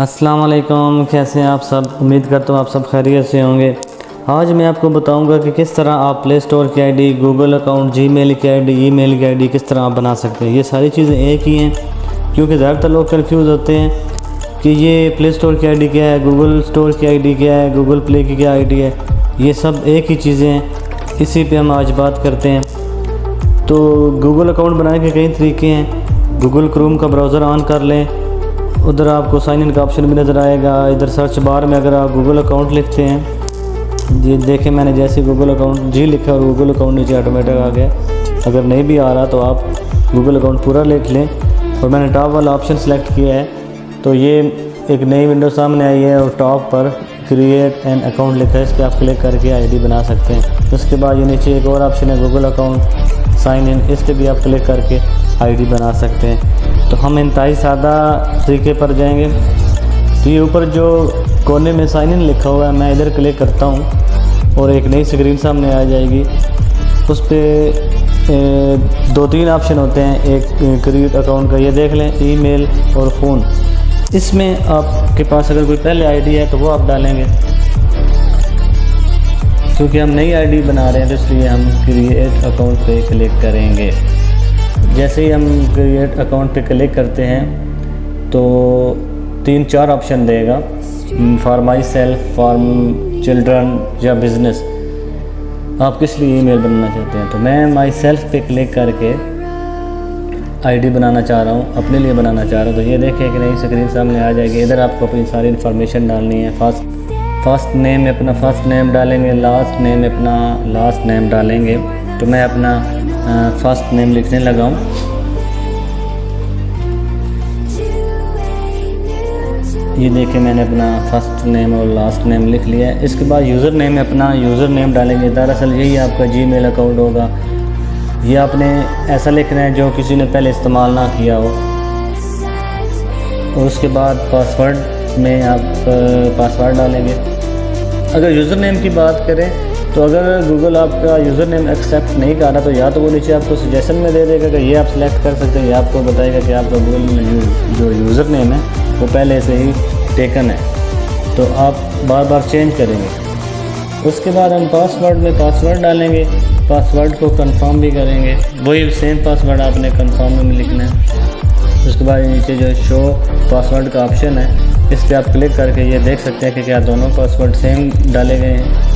अस्सलाम वालेकुम, कैसे हैं आप सब। उम्मीद करता हूँ आप सब खैरियत से होंगे। आज मैं आपको बताऊंगा कि किस तरह आप प्ले स्टोर की आईडी, गूगल अकाउंट, जीमेल की आईडी, ईमेल की आईडी किस तरह आप बना सकते हैं। ये सारी चीज़ें एक ही हैं, क्योंकि ज़्यादातर लोग कंफ्यूज होते हैं कि ये प्ले स्टोर की आईडी क्या है, गूगल स्टोर की आईडी क्या है, गूगल प्ले की क्या आईडी है। ये सब एक ही चीज़ें हैं, इसी पे हम आज बात करते हैं। तो गूगल अकाउंट बनाने के कई तरीके हैं। गूगल क्रोम का ब्राउज़र ऑन कर लें, उधर आपको साइन इन का ऑप्शन भी नज़र आएगा। इधर सर्च बार में अगर आप गूगल अकाउंट लिखते हैं, ये देखें मैंने जैसे गूगल अकाउंट जी लिखा और गूगल अकाउंट नीचे ऑटोमेटिक आ गया। अगर नहीं भी आ रहा तो आप गूगल अकाउंट पूरा लिख लें। और मैंने टॉप वाला ऑप्शन सेलेक्ट किया है, तो ये एक नई विंडो सामने आई है और टॉप पर क्रिएट एन अकाउंट लिखा है। इस पर आप क्लिक करके आईडी बना सकते हैं। उसके बाद ये नीचे एक और ऑप्शन है गूगल अकाउंट साइन इन, इस पर भी आप क्लिक करके आईडी बना सकते हैं। तो हम इंतहाई सादा तरीके पर जाएंगे। तो ये ऊपर जो कोने में साइन इन लिखा हुआ है, मैं इधर क्लिक करता हूँ और एक नई स्क्रीन सामने आ जाएगी। उस पर 2-3 ऑप्शन होते हैं। एक क्रिएट अकाउंट का, ये देख लें, ईमेल और फ़ोन। इसमें आपके पास अगर कोई पहले आईडी है तो वो आप डालेंगे, क्योंकि हम नई आईडी बना रहे हैं तो इसलिए हम क्रिएट अकाउंट पे क्लिक करेंगे। जैसे ही हम क्रिएट अकाउंट पे क्लिक करते हैं तो 3-4 ऑप्शन देगा, for my self, for children या बिज़नेस। आप किस लिए ईमेल बनाना चाहते हैं। तो मैं माई सेल्फ पे क्लिक करके आईडी बनाना चाह रहा हूँ, अपने लिए बनाना चाह रहा हूँ। तो ये देखें कि नई स्क्रीन सामने आ जाएगी। इधर आपको अपनी सारी इन्फॉर्मेशन डालनी है। फर्स्ट नेम में अपना फर्स्ट नेम डालेंगे, लास्ट नेम में अपना लास्ट नेम डालेंगे। तो मैं अपना फर्स्ट नेम लिखने लगा हूँ। ये देखिए मैंने अपना फर्स्ट नेम और लास्ट नेम लिख लिया है। इसके बाद यूज़र नेम में अपना यूज़र नेम डालेंगे। दरअसल यही आपका जीमेल अकाउंट होगा। ये आपने ऐसा लिखना है जो किसी ने पहले इस्तेमाल ना किया हो। और उसके बाद पासवर्ड में आप पासवर्ड डालेंगे। अगर यूज़र नेम की बात करें तो अगर गूगल आपका यूज़र नेम एक्सेप्ट नहीं कर रहा तो या तो वो नीचे आपको सजेशन में दे देगा कि ये आप सेलेक्ट कर सकते हैं, या आपको बताएगा कि आपका गूगल जो यूज़र नेम है वो पहले से ही टेकन है, तो आप बार बार चेंज करेंगे। उसके बाद हम पासवर्ड में पासवर्ड डालेंगे, पासवर्ड को कंफर्म भी करेंगे। वही सेम पासवर्ड आपने कंफर्म में लिखना है। उसके बाद नीचे जो शो पासवर्ड का ऑप्शन है, इस पर आप क्लिक करके ये देख सकते हैं कि क्या दोनों पासवर्ड सेम डाले गए हैं।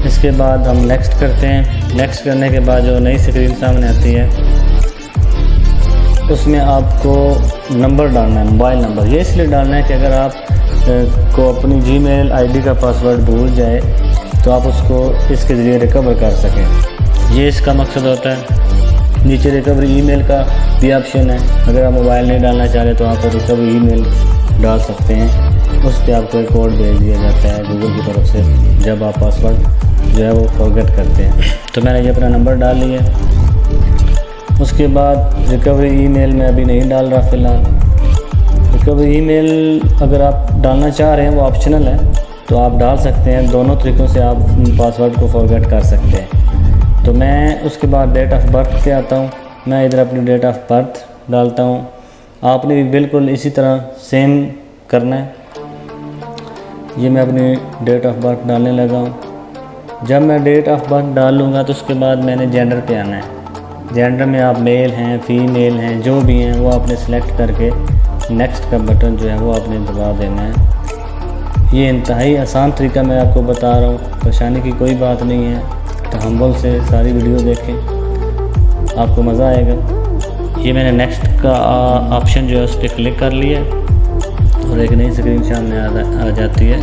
इसके बाद हम नेक्स्ट करते हैं। नेक्स्ट करने के बाद जो नई स्क्रीन सामने आती है उसमें आपको नंबर डालना है, मोबाइल नंबर। ये इसलिए डालना है कि अगर आप को अपनी जीमेल आईडी का पासवर्ड भूल जाए तो आप उसको इसके ज़रिए रिकवर कर सकें। ये इसका मकसद होता है। नीचे रिकवरी ईमेल का भी ऑप्शन है। अगर आप मोबाइल नहीं डालना चाह रहे तो आप रिकवरी ईमेल डाल सकते हैं। उस पर आपको एक कोड भेज दिया जाता है गूगल की तरफ से जब आप पासवर्ड जो है वो फॉरगेट करते हैं। तो मैंने ये अपना नंबर डाल लिया। उसके बाद रिकवरी ईमेल में अभी नहीं डाल रहा फ़िलहाल। रिकवरी ईमेल अगर आप डालना चाह रहे हैं वो ऑप्शनल है, तो आप डाल सकते हैं। दोनों तरीक़ों से आप पासवर्ड को फॉरगेट कर सकते हैं। तो मैं उसके बाद डेट ऑफ बर्थ पे आता हूँ। मैं इधर अपनी डेट ऑफ बर्थ डालता हूँ। आपने भी बिल्कुल इसी तरह सेम करना है। ये मैं अपनी डेट ऑफ बर्थ डालने लगा हूँ। जब मैं डेट ऑफ बर्थ डाल लूँगा तो उसके बाद मैंने जेंडर पे आना है। जेंडर में आप मेल हैं, फीमेल हैं, जो भी हैं वो आपने सेलेक्ट करके नेक्स्ट का बटन जो है वो आपने दबा देना है। ये इंतहाई आसान तरीका मैं आपको बता रहा हूँ, परेशानी की कोई बात नहीं है। तो तहम्मुल से सारी वीडियो देखें, आपको मज़ा आएगा। ये मैंने नेक्स्ट का ऑप्शन जो है उस पर क्लिक कर लिया और एक नई स्क्रीन सामने आ जाती है।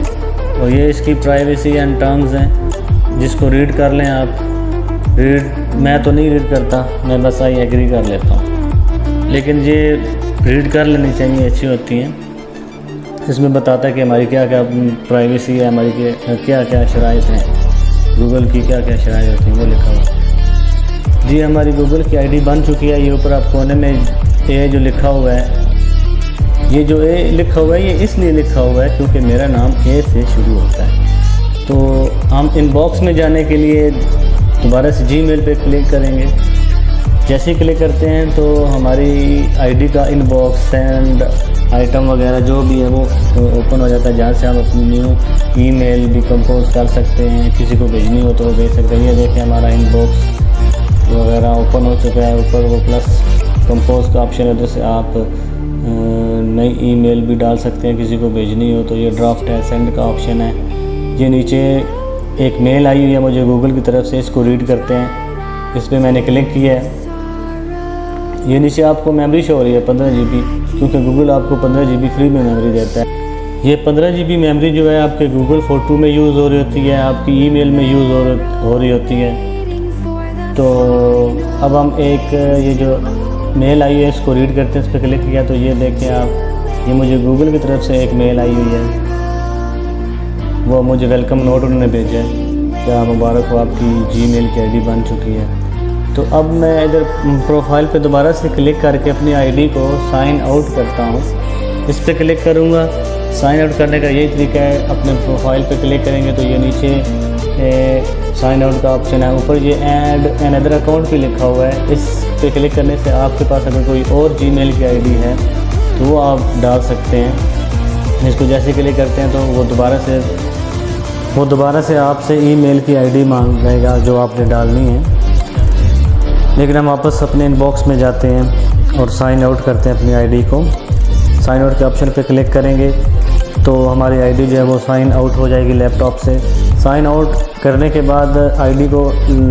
और ये इसकी प्राइवेसी एंड टर्म्स हैं, जिसको रीड कर लें आप। मैं तो नहीं रीड करता, मैं बस आई एग्री कर लेता हूँ, लेकिन ये रीड कर लेनी चाहिए, अच्छी होती हैं। इसमें बताता है कि हमारी क्या क्या प्राइवेसी है, हमारी क्या क्या शराइत हैं, गूगल की क्या क्या शराइत होती हैं, वो लिखा हुआ। जी हमारी गूगल की आईडी बन चुकी है। ये ऊपर आप कोने में ए जो लिखा हुआ है, ये जो ए लिखा हुआ है ये इसलिए लिखा हुआ है क्योंकि मेरा नाम ए से शुरू होता है। तो हम इनबॉक्स में जाने के लिए दोबारा से जीमेल पे क्लिक करेंगे। जैसे ही क्लिक करते हैं तो हमारी आईडी का इनबॉक्स, सेंड, आइटम वगैरह जो भी है वो ओपन हो जाता है, जहाँ से आप अपनी न्यू ईमेल भी कंपोज कर सकते हैं, किसी को भेजनी हो तो वो भेज सकते हैं। ये देखिए हमारा इनबॉक्स वगैरह ओपन हो चुका है, ऊपर वो प्लस कंपोज का ऑप्शन है, जैसे आप नई ईमेल भी डाल सकते हैं किसी को भेजनी हो तो। ये ड्राफ्ट है, सेंड का ऑप्शन है। ये नीचे एक मेल आई हुई है मुझे गूगल की तरफ से, इसको रीड करते हैं। इस पर मैंने क्लिक किया है। ये नीचे आपको मेमोरी शो हो रही है 15 GB, क्योंकि गूगल आपको 15 GB फ्री में मेमोरी देता है। ये 15 GB मेमोरी जो है आपके गूगल फ़ोटो में यूज़ हो रही होती है, आपकी ईमेल में यूज़ हो रही होती है। तो अब हम एक ये जो मेल आई है इसको रीड करते हैं। इस पर क्लिक किया तो ये देखें आप, ये मुझे गूगल की तरफ से एक मेल आई हुई है, वो मुझे वेलकम नोट उन्होंने भेजा है, क्या मुबारक हो आपकी जीमेल की आईडी बन चुकी है। तो अब मैं इधर प्रोफाइल पे दोबारा से क्लिक करके अपनी आईडी को साइन आउट करता हूँ। इस पर क्लिक करूँगा। साइन आउट करने का यही तरीका है, अपने प्रोफाइल पे क्लिक करेंगे तो ये नीचे साइन आउट का ऑप्शन है, ऊपर ये ऐड अनदर अकाउंट भी लिखा हुआ है। इस पे क्लिक करने से आपके पास अगर कोई और जीमेल की आईडी है तो वो आप डाल सकते हैं। इसको जैसे क्लिक करते हैं तो वो दोबारा से आपसे ईमेल की आईडी मांगेगा जो आपने डालनी है। लेकिन हम वापस अपने इनबॉक्स में जाते हैं और साइन आउट करते हैं अपनी आईडी को। साइन आउट के ऑप्शन पे क्लिक करेंगे तो हमारी आईडी जो है वो साइन आउट हो जाएगी लैपटॉप से। साइन आउट करने के बाद आईडी को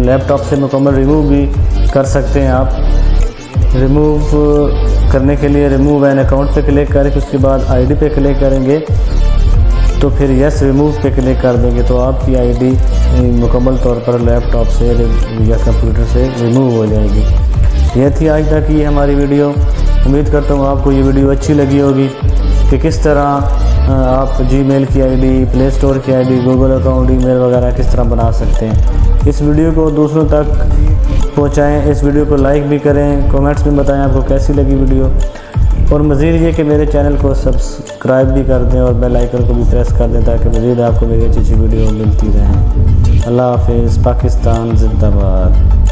लैपटॉप से मुकम्मल रिमूव भी कर सकते हैं आप। रिमूव करने के लिए रिमूव एन अकाउंट पे क्लिक करके उसके बाद आईडी पे क्लिक करेंगे तो फिर यस रिमूव पे क्लिक कर देंगे तो आपकी आईडी मुकम्मल तौर पर लैपटॉप से या कंप्यूटर से रिमूव हो जाएगी। यह थी आज तक की हमारी वीडियो। उम्मीद करता हूँ आपको ये वीडियो अच्छी लगी होगी कि किस तरह आप जीमेल की आईडी, प्ले स्टोर की आईडी, गूगल अकाउंट, ईमेल वगैरह किस तरह बना सकते हैं। इस वीडियो को दूसरों तक पहुँचाएँ, इस वीडियो को लाइक भी करें, कमेंट्स में बताएं आपको कैसी लगी वीडियो। और मज़ीद ये कि मेरे चैनल को सब्सक्राइब भी कर दें और बेल आइकन को भी प्रेस कर दें ताकि मज़ीद आपको मेरी अच्छी वीडियो मिलती रहें। अल्लाह हाफ़िज़। पाकिस्तान ज़िंदाबाद।